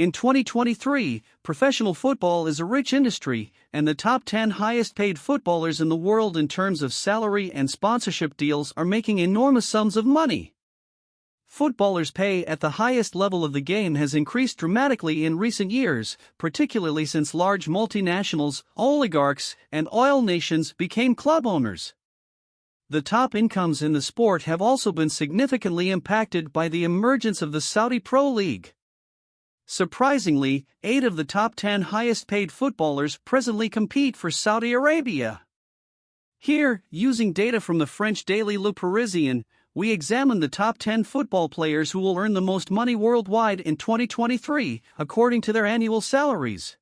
In 2023, professional football is a rich industry, and the top 10 highest-paid footballers in the world in terms of salary and sponsorship deals are making enormous sums of money. Footballers' pay at the highest level of the game has increased dramatically in recent years, particularly since large multinationals, oligarchs, and oil nations became club owners. The top incomes in the sport have also been significantly impacted by the emergence of the Saudi Pro League. Surprisingly, 8 of the top 10 highest-paid footballers presently compete for Saudi Arabia. Here, using data from the French daily Le Parisien, we examine the top 10 football players who will earn the most money worldwide in 2023, according to their annual salaries.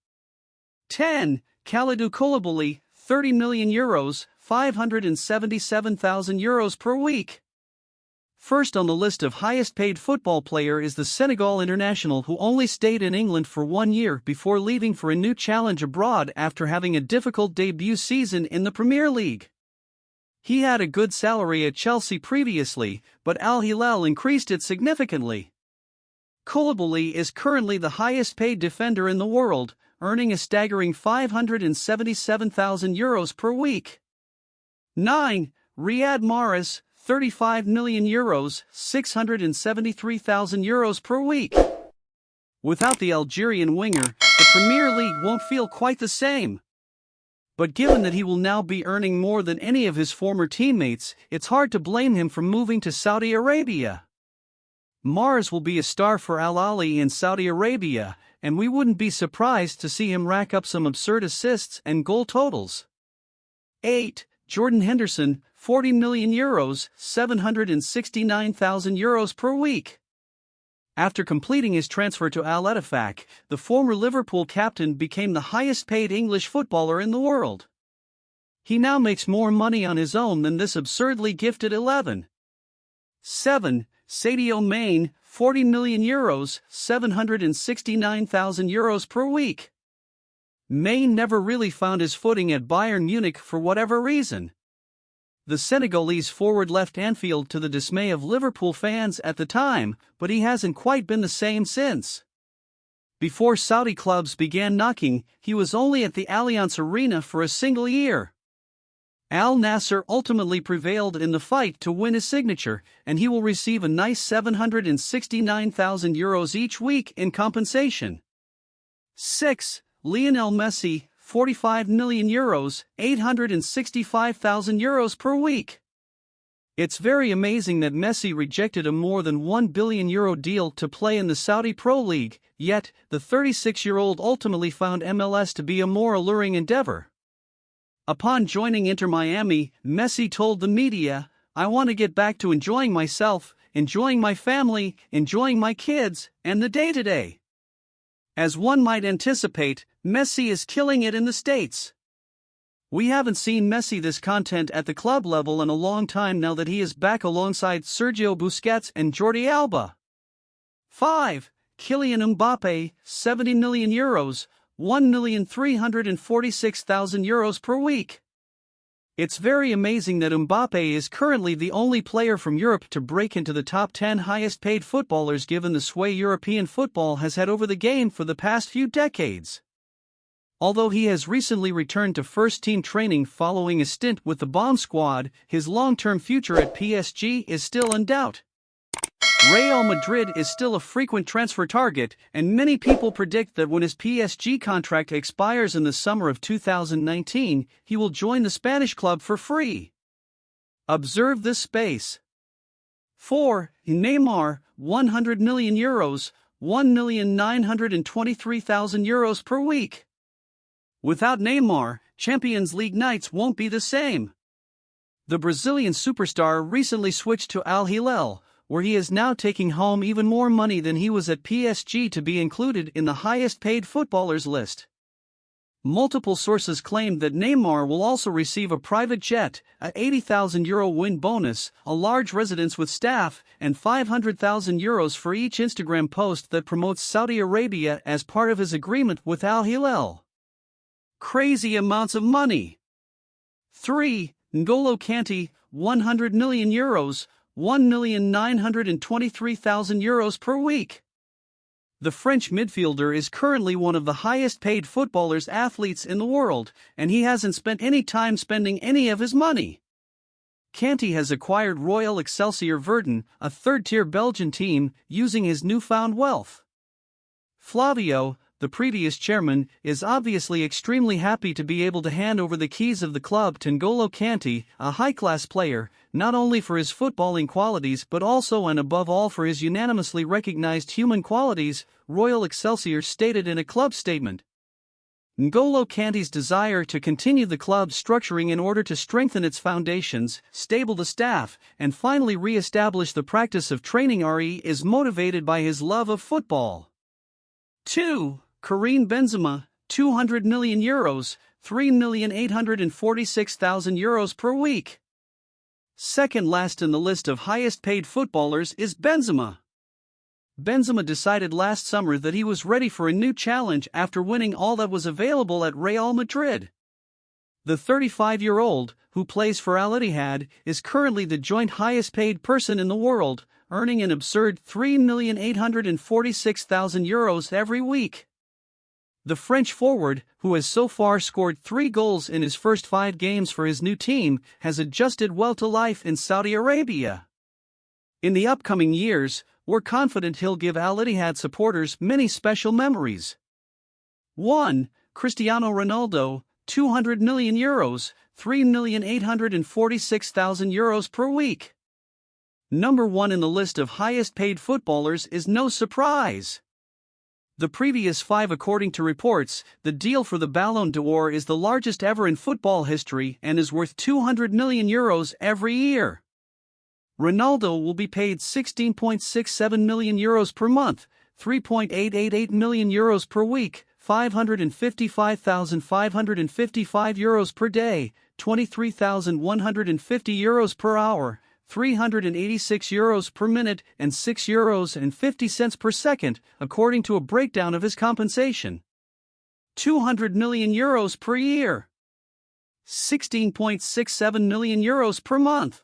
10. Kalidou Koulibaly, €30 million, €577,000 per week. First on the list of highest-paid football player is the Senegal international who only stayed in England for 1 year before leaving for a new challenge abroad after having a difficult debut season in the Premier League. He had a good salary at Chelsea previously, but Al Hilal increased it significantly. Koulibaly is currently the highest-paid defender in the world, earning a staggering €577,000 per week. 9. Riyad Mahrez, €35 million, €673,000 per week. Without the Algerian winger, the Premier League won't feel quite the same. But given that he will now be earning more than any of his former teammates, it's hard to blame him for moving to Saudi Arabia. Mahrez will be a star for Al Ahly in Saudi Arabia, and we wouldn't be surprised to see him rack up some absurd assists and goal totals. 8. Jordan Henderson, €40 million, €769,000 per week. After completing his transfer to Al Ettifaq, the former Liverpool captain became the highest-paid English footballer in the world. He now makes more money on his own than this absurdly gifted 11. 7. Sadio Mane, €40 million, €769,000 per week. Mane never really found his footing at Bayern Munich for whatever reason. The Senegalese forward left Anfield to the dismay of Liverpool fans at the time, but he hasn't quite been the same since. Before Saudi clubs began knocking, he was only at the Allianz Arena for a single year. Al Nassr ultimately prevailed in the fight to win his signature, and he will receive a nice €769,000 each week in compensation. 6. Lionel Messi, €45 million, €865,000 per week. It's very amazing that Messi rejected a more than €1 billion deal to play in the Saudi Pro League, yet the 36-year-old ultimately found MLS to be a more alluring endeavor. Upon joining Inter Miami, Messi told the media, "I want to get back to enjoying myself, enjoying my family, enjoying my kids, and the day-to-day." As one might anticipate, Messi is killing it in the States. We haven't seen Messi this content at the club level in a long time now that he is back alongside Sergio Busquets and Jordi Alba. 5. Kylian Mbappe, €70 million, €1,346,000 per week. It's very amazing that Mbappe is currently the only player from Europe to break into the top 10 highest-paid footballers given the sway European football has had over the game for the past few decades. Although he has recently returned to first-team training following a stint with the Bomb Squad, his long-term future at PSG is still in doubt. Real Madrid is still a frequent transfer target, and many people predict that when his PSG contract expires in the summer of 2019, he will join the Spanish club for free. Observe this space. 4. Neymar, €100 million, €1,923,000 per week. Without Neymar, Champions League nights won't be the same. The Brazilian superstar recently switched to Al Hilal, where he is now taking home even more money than he was at PSG to be included in the highest-paid footballers list. Multiple sources claim that Neymar will also receive a private jet, a €80,000 win bonus, a large residence with staff, and €500,000 for each Instagram post that promotes Saudi Arabia as part of his agreement with Al Hilal. Crazy amounts of money. 3. N'Golo Kante, €100 million, €1,923,000 per week. The French midfielder is currently one of the highest paid athletes in the world, and he hasn't spent any time spending any of his money. Kanté has acquired Royal Excelsior Verdun, a third-tier Belgian team, using his newfound wealth. Flavio, the previous chairman, is obviously extremely happy to be able to hand over the keys of the club to N'Golo Kanté, a high-class player, not only for his footballing qualities but also and above all for his unanimously recognized human qualities, Royal Excelsior stated in a club statement. N'Golo Kanté's desire to continue the club's structuring in order to strengthen its foundations, stable the staff, and finally re-establish the practice of training is motivated by his love of football. 2. Karim Benzema, €200 million, €3,846,000 per week. Second last in the list of highest paid footballers is Benzema. Benzema decided last summer that he was ready for a new challenge after winning all that was available at Real Madrid. The 35-year-old, who plays for Al Ittihad, is currently the joint highest paid person in the world, earning an absurd €3,846,000 every week. The French forward, who has so far scored 3 goals in his first 5 games for his new team, has adjusted well to life in Saudi Arabia. In the upcoming years, we're confident he'll give Al Ittihad supporters many special memories. 1. Cristiano Ronaldo, €200 million, €3,846,000 per week. Number 1 in the list of highest paid footballers is no surprise. The previous 5 according to reports, the deal for the Ballon d'Or is the largest ever in football history and is worth €200 million every year. Ronaldo will be paid €16.67 million per month, €3.888 million per week, €555,555 per day, €23,150 per hour, €386 per minute, and €6.50 per second, according to a breakdown of his compensation. €200 million per year. €16.67 million per month.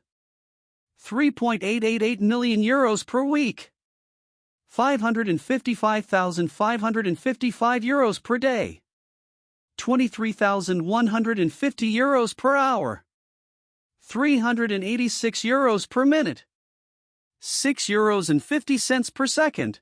€3.888 million per week. €555,555 per day. €23,150 per hour. €386 per minute. €6.50 per second.